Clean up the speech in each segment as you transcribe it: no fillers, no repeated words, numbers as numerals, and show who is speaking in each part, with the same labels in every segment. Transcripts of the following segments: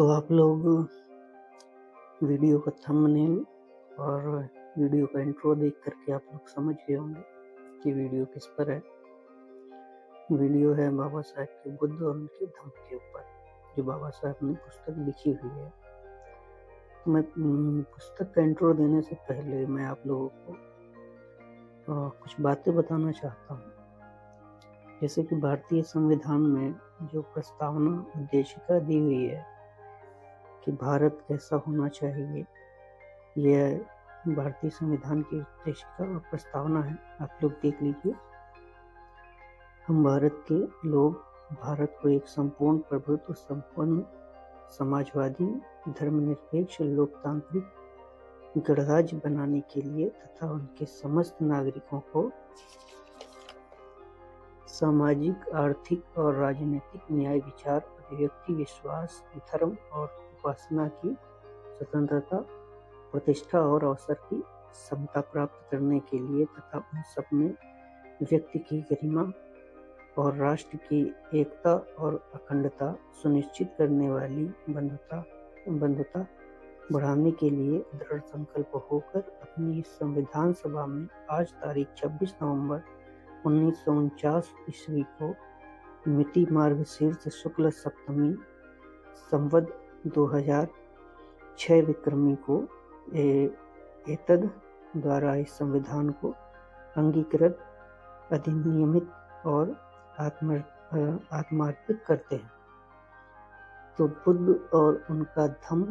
Speaker 1: तो आप लोग वीडियो का थंबनेल और वीडियो का इंट्रो देख करके आप लोग समझ गए होंगे कि वीडियो किस पर है। वीडियो है बाबा साहेब के बुद्ध और उनके धम्म के ऊपर, जो बाबा साहेब ने पुस्तक लिखी हुई है। तो मैं पुस्तक का इंट्रो देने से पहले मैं आप लोगों को कुछ बातें बताना चाहता हूँ। जैसे कि भारतीय संविधान में जो प्रस्तावना उद्देशिका दी हुई है कि भारत कैसा होना चाहिए, यह भारतीय संविधान की उद्देशिका और प्रस्तावना है। आप लोग देख लीजिए। हम भारत के लोग भारत को एक संपूर्ण प्रभुत्व संपन्न समाजवादी धर्मनिरपेक्ष लोकतांत्रिक गणराज्य बनाने के लिए तथा उनके समस्त नागरिकों को सामाजिक, आर्थिक और राजनीतिक न्याय, विचार, अभिव्यक्ति, विश्वास, धर्म और उपासना की स्वतंत्रता, प्रतिष्ठा और अवसर की समता प्राप्त करने के लिए तथा उन सब में व्यक्ति की गरिमा और राष्ट्र की एकता और अखंडता सुनिश्चित करने वाली बंधुता बढ़ाने के लिए दृढ़ संकल्प होकर अपनी संविधान सभा में आज तारीख 26 नवंबर 1949 ईस्वी को मिति मार्गशीर्ष शुक्ल सप्तमी संवत 2006 विक्रमी को एतद द्वारा इस संविधान को अंगीकृत, अधिनियमित और आत्मार्पित करते हैं। तो बुद्ध और उनका धम्म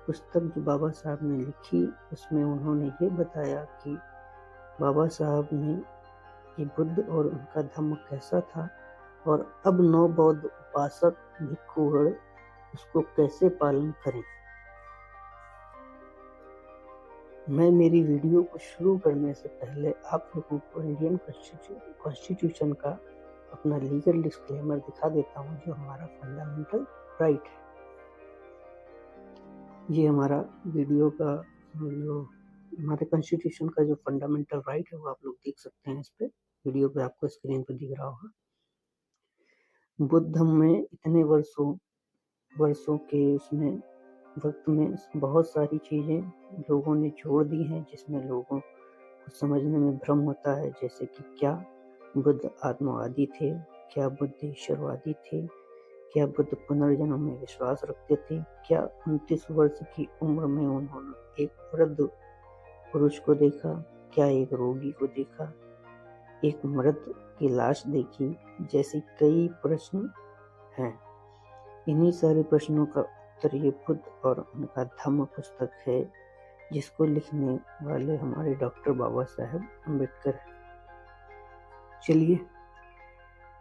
Speaker 1: पुस्तक जो बाबा साहब ने लिखी, उसमें उन्होंने ये बताया कि बाबा साहब ने कि बुद्ध और उनका धम्म कैसा था और अब नौ बौद्ध उपासक भिक्षुगण उसको कैसे पालन करें। मैं मेरी वीडियो को शुरू करने से पहले आप लोगों को इंडियन कॉन्स्टिट्यूशन का अपना लीगल डिस्क्लेमर दिखा देता हूँ, जो हमारा फंडामेंटल राइट है। ये हमारा वीडियो का जो हमारे कॉन्स्टिट्यूशन का जो फंडामेंटल राइट है वो आप लोग देख सकते हैं। इस पे वीडियो पे आपको स्क्रीन पे दिख रहा होगा। बुद्ध धम्म में इतने वर्षों के उसमें वक्त में बहुत सारी चीजें लोगों ने जोड़ दी हैं, जिसमें लोगों को समझने में भ्रम होता है। जैसे कि क्या बुद्ध आत्मवादी थे, क्या बुद्ध ईश्वरवादी थे, क्या बुद्ध पुनर्जन्म में विश्वास रखते थे, क्या 29 वर्ष की उम्र में उन्होंने एक वृद्ध पुरुष को देखा, क्या एक रोगी को देखा, एक मृत की लाश देखी, जैसे कई प्रश्न हैं। इन्हीं सारे प्रश्नों का उत्तर ये बुद्ध और उनका धम्म पुस्तक है, जिसको लिखने वाले हमारे डॉक्टर बाबा साहेब अम्बेडकर हैं। चलिए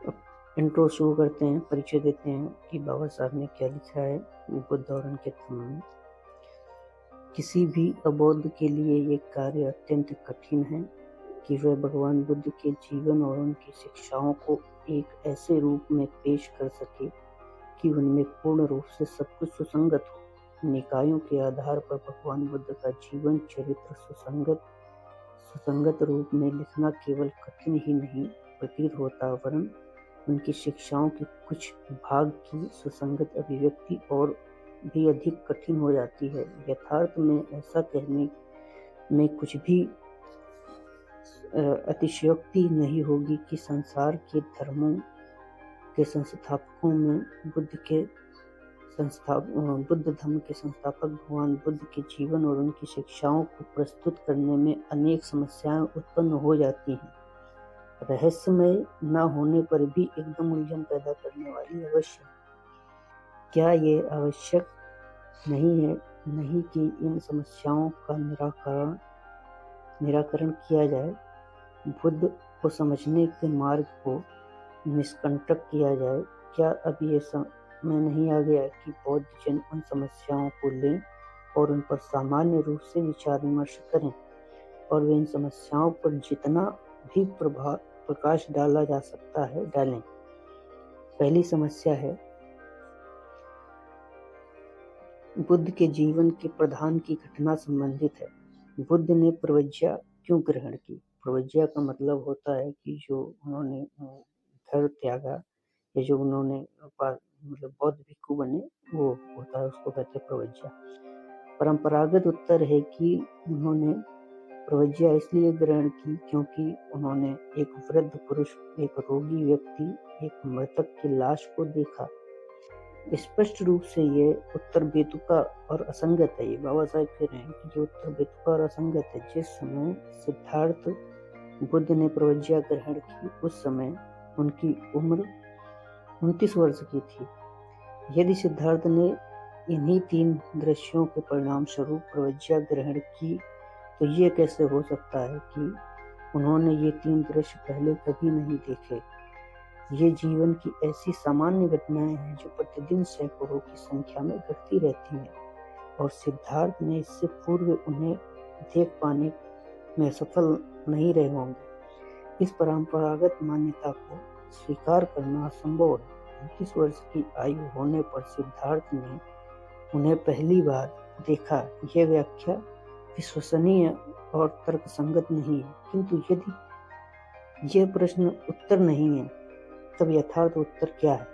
Speaker 1: अब इंट्रो शुरू करते हैं, परिचय देते हैं कि बाबा साहब ने क्या लिखा है बुद्ध और उनके धम्म में। किसी भी अबोध के लिए ये कार्य अत्यंत कठिन है कि वह भगवान बुद्ध के जीवन और उनकी शिक्षाओं को एक ऐसे रूप में पेश कर सके कि उनमें पूर्ण रूप से सब कुछ सुसंगत हो। निकायों के आधार पर भगवान बुद्ध का जीवन चरित्र सुसंगत रूप में लिखना केवल कठिन ही नहीं प्रतीत होता, वरन उनकी शिक्षाओं के कुछ भाग की सुसंगत अभिव्यक्ति और भी अधिक कठिन हो जाती है। यथार्थ में ऐसा कहने में कुछ भी अतिशयोक्ति नहीं होगी कि संसार के धर्मों के संस्थापकों में बुद्ध धम्म के संस्थापक भगवान बुद्ध के जीवन और उनकी शिक्षाओं को प्रस्तुत करने में अनेक समस्याएं उत्पन्न हो जाती हैं, रहस्यमय न होने पर भी एकदम उलझन पैदा करने वाली अवश्य। क्या ये आवश्यक नहीं कि इन समस्याओं का निराकरण किया जाए, बुद्ध को समझने के मार्ग को निष्कंटक किया जाए? क्या अब ये समय नहीं आ गया कि बौद्ध जन उन समस्याओं को लें और उन पर सामान्य रूप से विचार विमर्श करें और वे इन समस्याओं पर जितना भी प्रकाश डाला जा सकता है डालें? पहली समस्या है बुद्ध के जीवन के प्रधान की घटना संबंधित है। बुद्ध ने प्रवज्ञा क्यों ग्रहण की? प्रवज्ञा का मतलब होता है कि जो उन्होंने घर त्यागा या जो उन्होंने मतलब बौद्ध भिक्षु बने, वो होता है, उसको कहते हैं प्रवज्या। परंपरागत उत्तर है कि उन्होंने प्रवज्या इसलिए ग्रहण की क्योंकि उन्होंने एक वृद्ध पुरुष, एक रोगी व्यक्ति, एक मृतक की लाश को देखा। स्पष्ट रूप से ये उत्तर बेतुका और असंगत है। ये बाबा साहेब कह रहे हैं कि ये उत्तर बेतुका और असंगत है। जिस समय सिद्धार्थ बुद्ध ने प्रवज्या ग्रहण की, उस समय उनकी उम्र 29 वर्ष की थी। यदि सिद्धार्थ ने इन्हीं 3 दृश्यों के परिणाम स्वरूप प्रवज्या ग्रहण की, तो ये कैसे हो सकता है कि उन्होंने ये 3 दृश्य पहले कभी नहीं देखे। ये जीवन की ऐसी सामान्य घटनाएं हैं जो प्रतिदिन सैकड़ों की संख्या में घटती रहती हैं, और सिद्धार्थ ने इससे पूर्व उन्हें देख पाने में सफल नहीं रहे होंगे। इस परंपरागत मान्यता को स्वीकार करना असंभव है। 29 वर्ष की आयु होने पर सिद्धार्थ ने उन्हें पहली बार देखा, यह व्याख्या विश्वसनीय और तर्कसंगत नहीं है। किंतु यदि यह प्रश्न उत्तर नहीं है, तब यथार्थ उत्तर क्या है?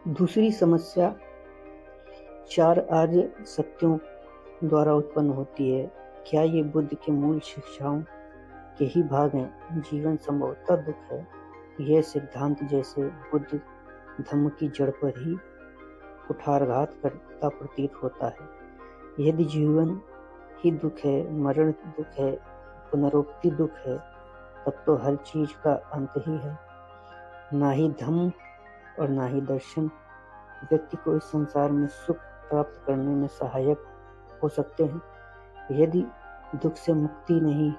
Speaker 1: दूसरी समस्या 4 आर्य सत्यों द्वारा उत्पन्न होती है। क्या ये बुद्ध के मूल शिक्षाओं के ही भाग हैं? जीवन संभवतः दुख है। यह सिद्धांत जैसे बुद्ध धम्म की जड़ पर ही कुठारघात करता प्रतीत होता है। यदि जीवन ही दुख है, मरण दुख है, पुनरुक्ति दुख है, तब तो हर चीज का अंत ही है। ना ही धम्म और ना ही दर्शन व्यक्ति को इस संसार में सुख प्राप्त करने में सहायक हो सकते हैं। यदि दुख से मुक्ति नहीं,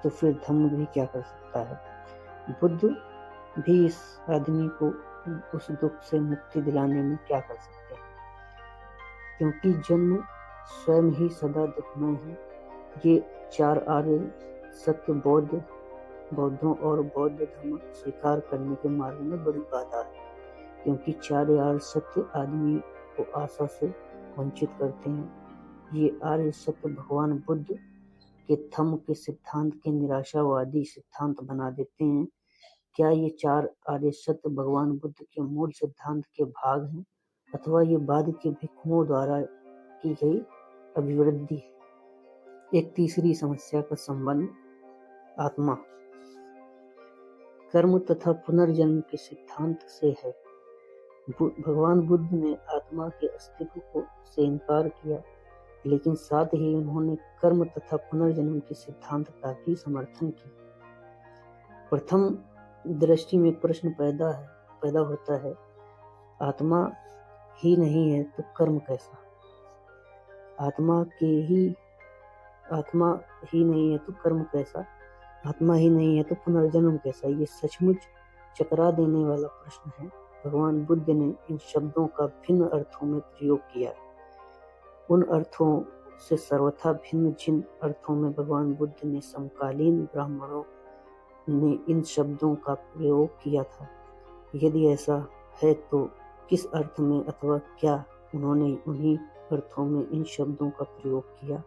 Speaker 1: तो फिर धम्म भी क्या कर सकता है? बुद्ध भी इस आदमी को उस दुख से मुक्ति दिलाने में क्या कर सकते हैं? क्योंकि जन्म स्वयं ही सदा दुखमय है। ये 4 आर्य सत्य बौद्धों और बौद्ध धर्म स्वीकार करने के मार्ग में बड़ी बाधा है, क्योंकि 4 आर्य सत्य आदमी को आशा से वंचित करते हैं। ये आर्य सत्य भगवान बुद्ध के धम्म के सिद्धांत के निराशावादी सिद्धांत बना देते हैं। क्या ये 4 आर्य सत्य भगवान बुद्ध के मूल सिद्धांत के भाग हैं, अथवा ये बाद के भिक्षुओं द्वारा की गई अभिवृद्धि है? एक तीसरी समस्या का संबंध आत्मा, कर्म तथा पुनर्जन्म के सिद्धांत से है। भगवान बुद्ध ने आत्मा के अस्तित्व से इनकार किया, लेकिन साथ ही उन्होंने कर्म तथा पुनर्जन्म के सिद्धांत का भी समर्थन किया। प्रथम दृष्टि में प्रश्न पैदा होता है, आत्मा ही नहीं है तो कर्म कैसा? आत्मा ही नहीं है तो कर्म कैसा? आत्मा ही नहीं है तो पुनर्जन्म कैसा? ये सचमुच चकरा देने वाला प्रश्न है। भगवान बुद्ध ने इन शब्दों का भिन्न अर्थों में प्रयोग किया है। उन अर्थों से सर्वथा भिन्न जिन अर्थों में भगवान बुद्ध ने समकालीन ब्राह्मणों ने इन शब्दों का प्रयोग किया था। यदि ऐसा है तो किस अर्थ में, अथवा क्या उन्होंने उन्हीं अर्थों में इन शब्दों का प्रयोग किया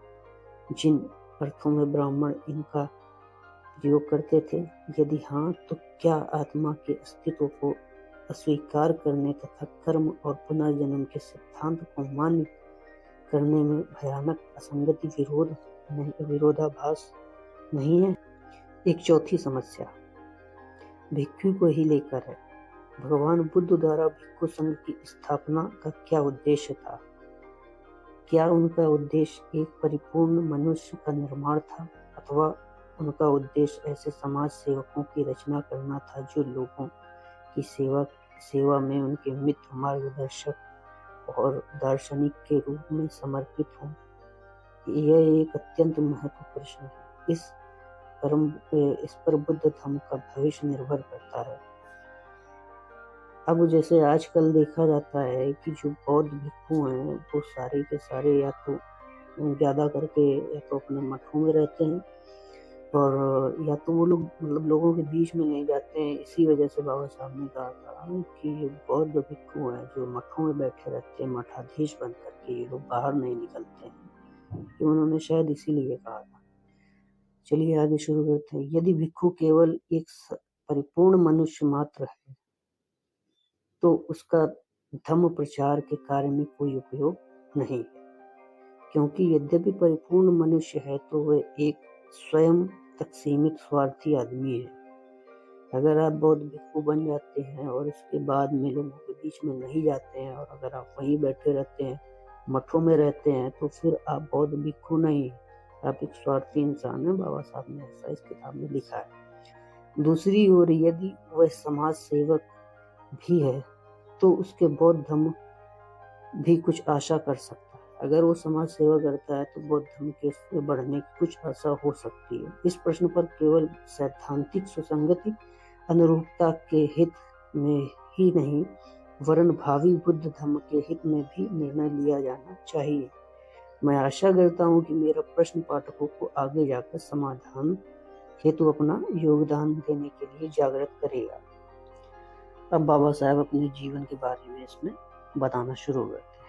Speaker 1: जिन अर्थों में ब्राह्मण इनका प्रयोग करते थे? यदि हाँ, तो क्या आत्मा के अस्तित्व को अस्वीकार करने तथा कर्म और पुनर्जन्म के सिद्धांत को मान्य करने में भयानक असंगति विरोधाभास नहीं है? एक चौथी समस्या भिक्षु को ही लेकर है। भगवान बुद्ध द्वारा भिक्षु संघ की स्थापना का क्या उद्देश्य था? क्या उनका उद्देश्य एक परिपूर्ण मनुष्य का निर्माण था, अथवा उनका उद्देश्य ऐसे समाज सेवकों की रचना करना था जो लोगों की सेवा में उनके मित्र, मार्गदर्शक और दार्शनिक के रूप में समर्पित हों? यह एक अत्यंत महत्वपूर्ण प्रश्न है। इस पर बुद्ध धम्म का भविष्य निर्भर करता है। अब जैसे आजकल देखा जाता है कि जो बौद्ध भिक्षु हैं, वो सारे के सारे या तो ज्यादा करके या तो अपने मठों में रहते हैं, और या तो वो लोग मतलब लोगों के बीच में नहीं जाते हैं। इसी वजह से बाबा साहब ने कहा था कि ये बौद्ध भिक्षु हैं जो मठों में बैठे रहते हैं, मठाधीश बन करके, ये लोग बाहर नहीं निकलते हैं, कि उन्होंने शायद इसीलिए कहा था। चलिए आगे शुरू करते हैं। यदि भिक्षु केवल एक परिपूर्ण मनुष्य मात्र है, तो उसका धम्म प्रचार के कार्य में कोई उपयोग नहीं है, क्योंकि यद्यपि परिपूर्ण मनुष्य है तो वह एक स्वयं तक सीमित स्वार्थी आदमी है। अगर आप बौद्ध भिक्षु बन जाते हैं और इसके बाद में लोगों के बीच में नहीं जाते हैं और अगर आप वहीं बैठे रहते हैं, मठों में रहते हैं, तो फिर आप बौद्ध भिक्षु नहीं हैं, आप एक स्वार्थी इंसान हैं। बाबा साहब ने ऐसा इस किताब में लिखा है। दूसरी ओर यदि वह समाज सेवक भी है तो उसके बौद्ध धर्म भी कुछ आशा कर सकता है। अगर वो समाज सेवा करता है तो बौद्ध धर्म के इससे बढ़ने की कुछ आशा हो सकती है। इस प्रश्न पर केवल सैद्धांतिक सुसंगति अनुरूपता के हित में ही नहीं वरन भावी बुद्ध धर्म के हित में भी निर्णय लिया जाना चाहिए। मैं आशा करता हूँ कि मेरा प्रश्न पाठकों को आगे जाकर समाधान हेतु अपना योगदान देने के लिए जागृत करेगा। अब बाबा साहब अपने जीवन के बारे में इसमें बताना शुरू करते हैं।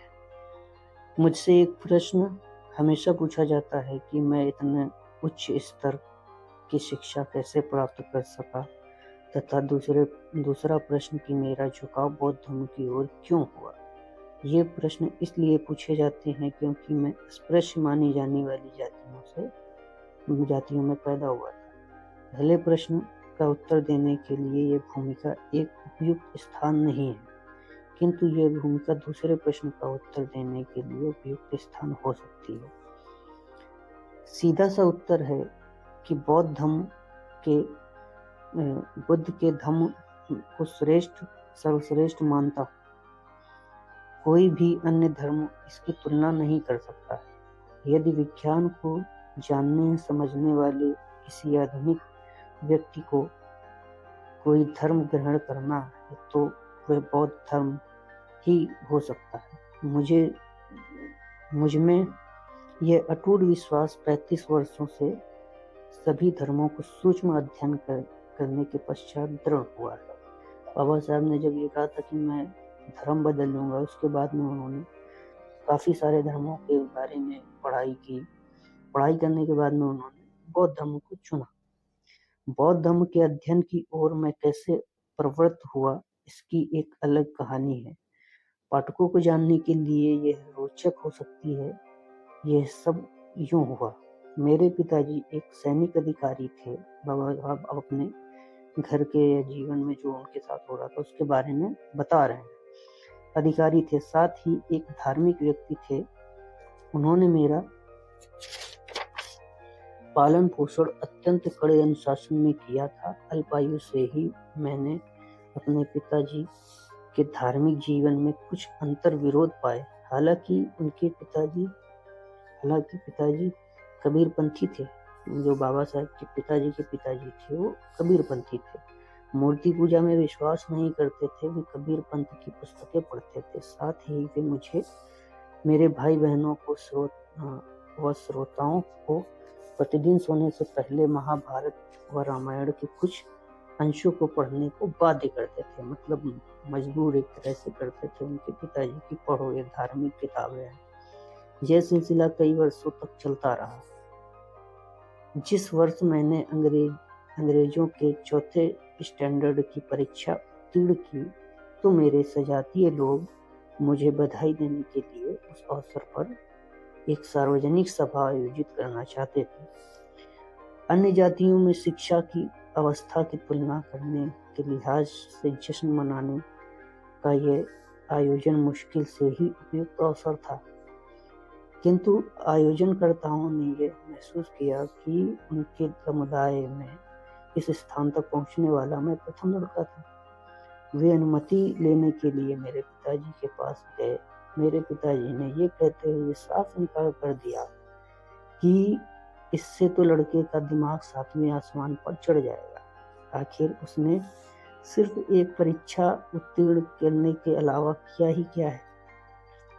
Speaker 1: मुझसे एक प्रश्न हमेशा पूछा जाता है कि मैं इतने उच्च स्तर की शिक्षा कैसे प्राप्त कर सका, तथा दूसरा प्रश्न कि मेरा झुकाव बौद्ध धर्म की ओर क्यों हुआ। ये प्रश्न इसलिए पूछे जाते हैं क्योंकि मैं अस्पृश्य मानी जाने वाली जातियों में पैदा हुआ था। पहले प्रश्न का उत्तर देने के लिए यह भूमिका एक उपयुक्त स्थान नहीं है, किंतु यह भूमिका दूसरे प्रश्न का उत्तर देने के लिए उपयुक्त स्थान हो सकती है। सीधा सा उत्तर है कि बुद्ध के धम्म को सर्वश्रेष्ठ मानता हूँ। कोई भी अन्य धर्म इसकी तुलना नहीं कर सकता है। यदि विज्ञान को जानने समझने वाले किसी आधुनिक व्यक्ति को कोई धर्म ग्रहण करना है तो वह बौद्ध धर्म ही हो सकता है। मुझ में यह अटूट विश्वास 35 वर्षों से सभी धर्मों को सूक्ष्म अध्ययन करने के पश्चात दृढ़ हुआ है। बाबा साहब ने जब ये कहा था कि मैं धर्म बदल लूंगा, उसके बाद में उन्होंने काफ़ी सारे धर्मों के बारे में पढ़ाई की। पढ़ाई करने के बाद में उन्होंने बौद्ध धर्म को चुना। बौद्ध धर्म के अध्ययन की ओर मैं कैसे प्रवृत्त हुआ, इसकी एक अलग कहानी है। पाठकों को जानने के लिए यह रोचक हो सकती है। यह सब यूं हुआ। मेरे पिताजी एक सैनिक अधिकारी थे। बाबा साहब अपने घर के जीवन में जो उनके साथ हो रहा था उसके बारे में बता रहे हैं। अधिकारी थे, साथ ही एक धार्मिक व्यक्ति थे। उन्होंने मेरा पालन पोषण अत्यंत कड़े अनुशासन में किया था। अल्पायु से ही मैंने अपने पिताजी के धार्मिक जीवन में कुछ अंतर विरोध पाए। हालांकि पिताजी कबीरपंथी थे। जो बाबा साहब के पिताजी थे वो कबीरपंथी थे। मूर्ति पूजा में विश्वास नहीं करते थे। वे कबीर पंथ की पुस्तकें पढ़ते थे। साथ ही वे मुझे, मेरे भाई बहनों को श्रोताओं को प्रतिदिन सोने से पहले महाभारत व रामायण के कुछ अंशों को पढ़ने को बाध्य करते थे। मतलब मजबूर एक तरह से करते थे उनके पिताजी की, पढ़ो ये धार्मिक किताबें हैं। यह सिलसिला कई वर्षों तक चलता रहा। जिस वर्ष मैंने अंग्रेजों के चौथे स्टैंडर्ड की परीक्षा उत्तीर्ण की तो मेरे सजातीय लोग मुझे बधाई देने के लिए उस अवसर पर एक सार्वजनिक सभा आयोजित करना चाहते थे। अन्य जातियों में शिक्षा की अवस्था की तुलना करने के लिहाज से जश्न मनाने का यह आयोजन मुश्किल से ही उपयुक्त अवसर था, किंतु आयोजनकर्ताओं ने यह महसूस किया कि उनके समुदाय में इस स्थान तक पहुंचने वाला मैं प्रथम लड़का था। वे अनुमति लेने के लिए मेरे पिताजी के पास गए। मेरे पिताजी ने ये कहते हुए साफ इनकार कर दिया कि इससे तो लड़के का दिमाग 7वें आसमान पर चढ़ जाएगा। आखिर उसने सिर्फ एक परीक्षा उत्तीर्ण करने के अलावा किया ही क्या है।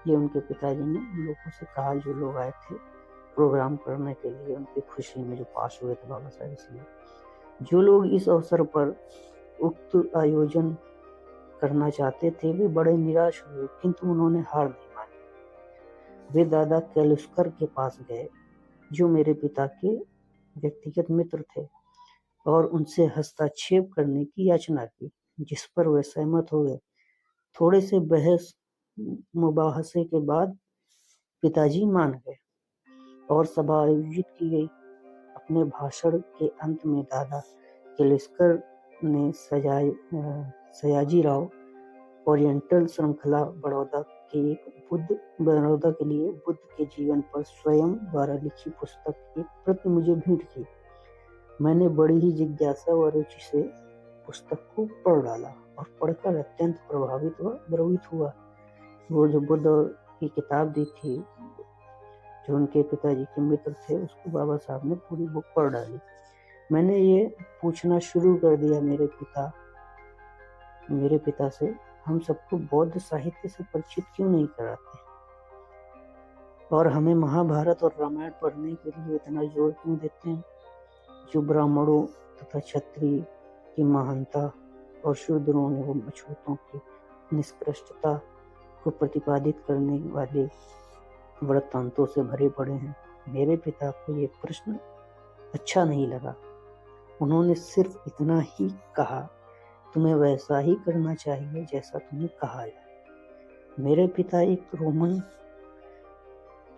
Speaker 1: ये उनके पिताजी ने लोगों से कहा, जो लोग आए थे प्रोग्राम करने के लिए उनकी खुशी में, जो पास हुए थे बाबा साहब। इसलिए जो लोग इस अवसर पर उक्त आयोजन करना चाहते थे वे बड़े निराश हुए, किंतु उन्होंने हार नहीं मानी। वे दादा कैलुस्कर के पास गए, जो मेरे पिता के व्यक्तिगत मित्र थे, और उनसे हस्तक्षेप करने की याचना की, जिस पर वे सहमत हो गए। थोड़े से बहस मुबाहसे के बाद पिताजी मान गए और सभा आयोजित की गई। अपने भाषण के अंत में दादा केलेस्कर ने सयाजीराव ओरिएंटल श्रृंखला बड़ौदा के लिए बुद्ध के जीवन पर स्वयं द्वारा लिखी पुस्तक की प्रति मुझे भेंट की। मैंने बड़ी ही जिज्ञासा व रुचि से पुस्तक को पढ़ डाला और पढ़कर अत्यंत प्रभावित व द्रवित हुआ। वो जो बुद्ध की किताब दी थी, जो उनके पिताजी के मित्र थे, उसको बाबा साहब ने पूरी बुक पढ़ डाली। मैंने ये पूछना शुरू कर दिया मेरे पिता से, हम सबको बौद्ध साहित्य से परिचित क्यों नहीं कराते और हमें महाभारत और रामायण पढ़ने के लिए इतना जोर क्यों देते हैं, जो ब्राह्मणों तथा क्षत्रिय की महानता और शूद्रों एवं अछूतों की निष्कृष्टता को प्रतिपादित करने वाले वृत्तांतों से भरे पड़े हैं। मेरे पिता को ये प्रश्न अच्छा नहीं लगा। उन्होंने सिर्फ इतना ही कहा, तुम्हें वैसा ही करना चाहिए जैसा तुम्हें कहा है। मेरे पिता एक रोमन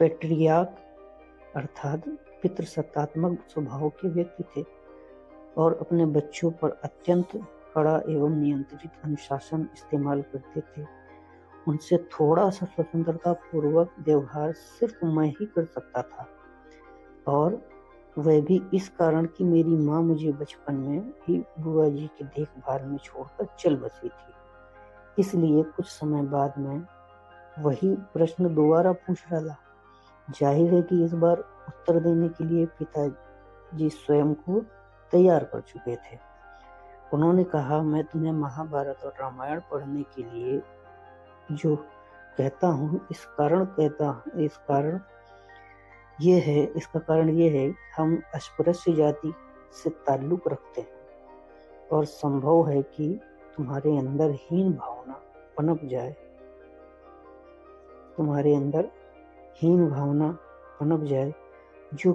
Speaker 1: पैट्रियार्क अर्थात पितृसत्तात्मक स्वभाव के व्यक्ति थे और अपने बच्चों पर अत्यंत कड़ा एवं नियंत्रित अनुशासन इस्तेमाल करते थे। उनसे थोड़ा सा स्वतंत्रता पूर्वक व्यवहार सिर्फ मैं ही कर सकता था, और वह भी इस कारण कि मेरी माँ मुझे बचपन में ही बुआ जी की देखभाल में छोड़कर चल बसी थी। इसलिए कुछ समय बाद मैं वही प्रश्न दोबारा पूछ डाला। जाहिर है कि इस बार उत्तर देने के लिए पिताजी स्वयं को तैयार कर चुके थे। उन्होंने कहा, मैं तुम्हें महाभारत और रामायण पढ़ने के लिए जो कहता हूँ, इसका कारण ये है हम अस्पृश्य जाति से ताल्लुक रखते हैं और संभव है कि तुम्हारे अंदर हीन भावना पनप जाए जो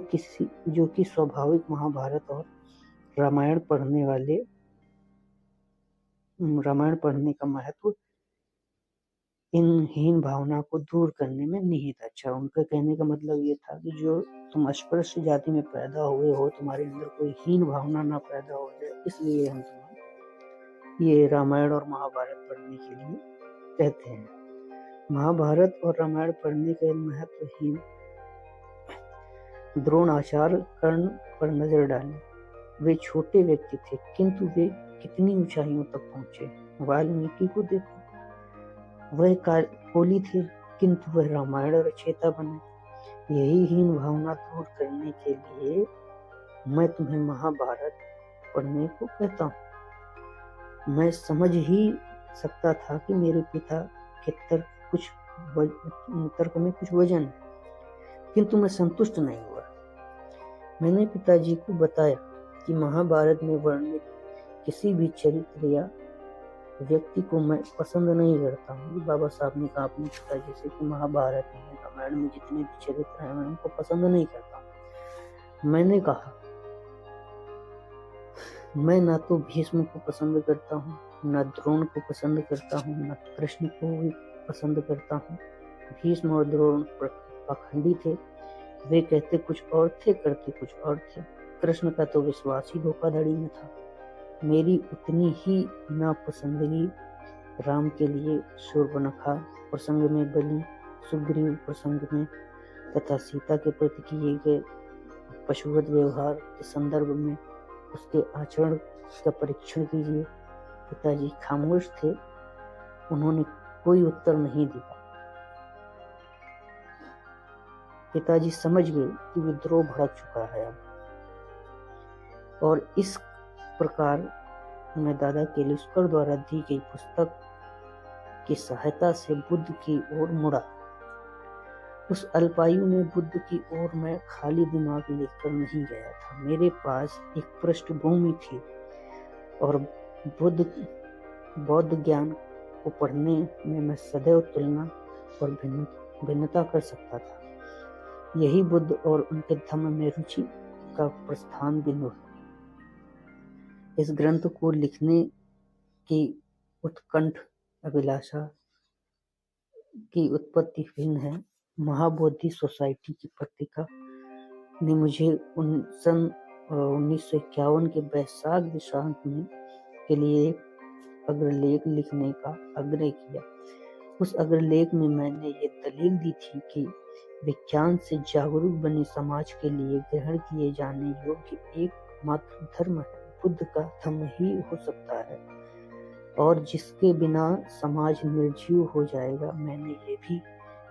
Speaker 1: कि स्वाभाविक महाभारत और रामायण पढ़ने का महत्व इन हीन भावना को दूर करने में निहित। अच्छा, उनका कहने का मतलब ये था कि जो तुम अस्पृश्य जाति में पैदा हुए हो, तुम्हारे अंदर कोई हीन भावना ना पैदा हो जाए, इसलिए हम तुम्हें ये रामायण और महाभारत पढ़ने के लिए कहते हैं। महाभारत और रामायण पढ़ने का महत्वहीन द्रोणाचार्य कर्ण पर नजर डालें। वे छोटे व्यक्ति थे, किंतु वे कितनी ऊंचाइयों तक पहुंचे। वाल्मीकि को देखो, वह कोली थे, किंतु वह रामायण रचयिता बने। यही हीन भावना दूर करने के लिए मैं तुम्हें महाभारत पढ़ने को कहता हूँ। मैं समझ ही सकता था कि मेरे पिता के तर्क में कुछ वजन है, किंतु मैं संतुष्ट नहीं हुआ। मैंने पिताजी को बताया कि महाभारत में वर्णित किसी भी चरित्र या व्यक्ति को मैं पसंद नहीं करता हूँ। बाबा साहब ने कहा अपने पिताजी से कि महाभारत में, रामायण में जितने भी चरित्र हैं मैं उनको पसंद नहीं करता। मैंने कहा, मैं ना तो भीष्म को पसंद करता हूँ, न द्रोण को पसंद करता हूँ, न कृष्ण को भी पसंद करता हूँ। भीष्म और द्रोण पाखंडी थे, वे कहते कुछ और थे, करते कुछ और थे। कृष्ण का तो विश्वास ही धोखाधड़ी में था। मेरी उतनी ही नापसंदगी राम के लिए शूर्पणखा प्रसंग में, बलि सुग्रीव प्रसंग में तथा सीता के प्रति किए गए पशुवत व्यवहार के संदर्भ में उसके आचरण का परीक्षण कीजिए। पिताजी खामोश थे, उन्होंने कोई उत्तर नहीं दिया। पिताजी समझ गए कि विद्रोह भड़क चुका है अब, और इस प्रकार मैं दादा केलेस्कर द्वारा दी गई पुस्तक की सहायता से बुद्ध की ओर मुड़ा। उस अल्पायु में बुद्ध की ओर मैं खाली दिमाग लेकर नहीं गया था। मेरे पास एक पृष्ठभूमि थी और बौद्ध ज्ञान को पढ़ने में मैं सदैव तुलना और भिन्नता कर सकता था। यही बुद्ध और उनके धम्म में रुचि का प्रस्थान बिंदु है। इस ग्रंथ को लिखने की उत्कंठ अभिलाषा की उत्पत्ति भिन्न है। महाबोधि सोसाइटी की पत्रिका ने मुझे सन 1951 के वैशाख दिशांत में के लिए एक अग्रलेख लिखने का आग्रह किया। उस अग्रलेख में मैंने ये दलील दी थी कि विज्ञान से जागरूक बने समाज के लिए ग्रहण किए जाने योग्य एकमात्र धर्म है बुद्ध का धर्म ही हो सकता है और जिसके बिना समाज निर्जीव हो जाएगा। मैंने ये भी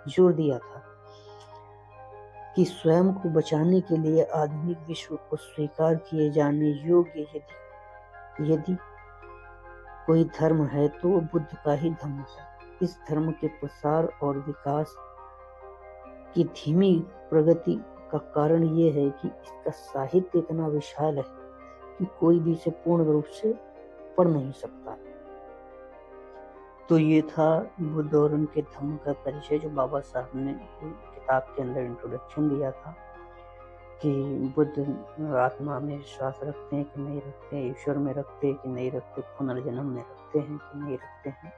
Speaker 1: जोर दिया था कि स्वयं को बचाने के लिए आधुनिक विश्व को स्वीकार किए जाने योग्य यदि कोई धर्म है तो वो बुद्ध का ही धर्म है। इस धर्म के प्रसार और विकास की धीमी प्रगति का कारण ये है कि इसका साहित्य इतना विशाल है कि कोई भी इसे पूर्ण रूप से पढ़ नहीं सकता। तो ये था बुद्ध और उनके धर्म का परिचय जो बाबा साहब ने किताब के अंदर इंट्रोडक्शन दिया था कि बुद्ध आत्मा में विश्वास रखते हैं कि नहीं रखते हैं, ईश्वर में रखते हैं कि नहीं रखते, पुनर्जन्म में रखते हैं कि नहीं रखते हैं।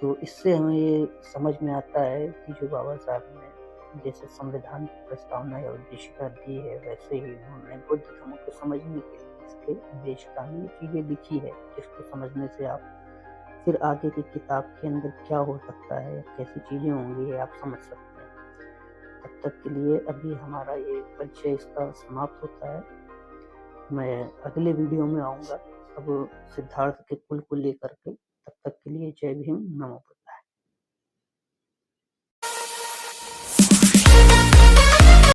Speaker 1: तो इससे हमें ये समझ में आता है कि जो बाबा साहब ने जैसे संविधान की प्रस्तावना या उद्देशिका दी है वैसे ही उन्होंने बुद्ध धर्म को समझने के लिए इसके उद्देशिका में चीज़ें लिखी है जिसको समझने से आप फिर आगे की किताब के अंदर क्या हो सकता है, कैसी चीज़ें होंगी आप समझ सकते हैं। तब तक के लिए अभी हमारा ये परिचय इसका समाप्त होता है। मैं अगले वीडियो में आऊँगा अब सिद्धार्थ के कुल को लेकर के। तब तक के लिए जय भीम, नमो बुद्धाय।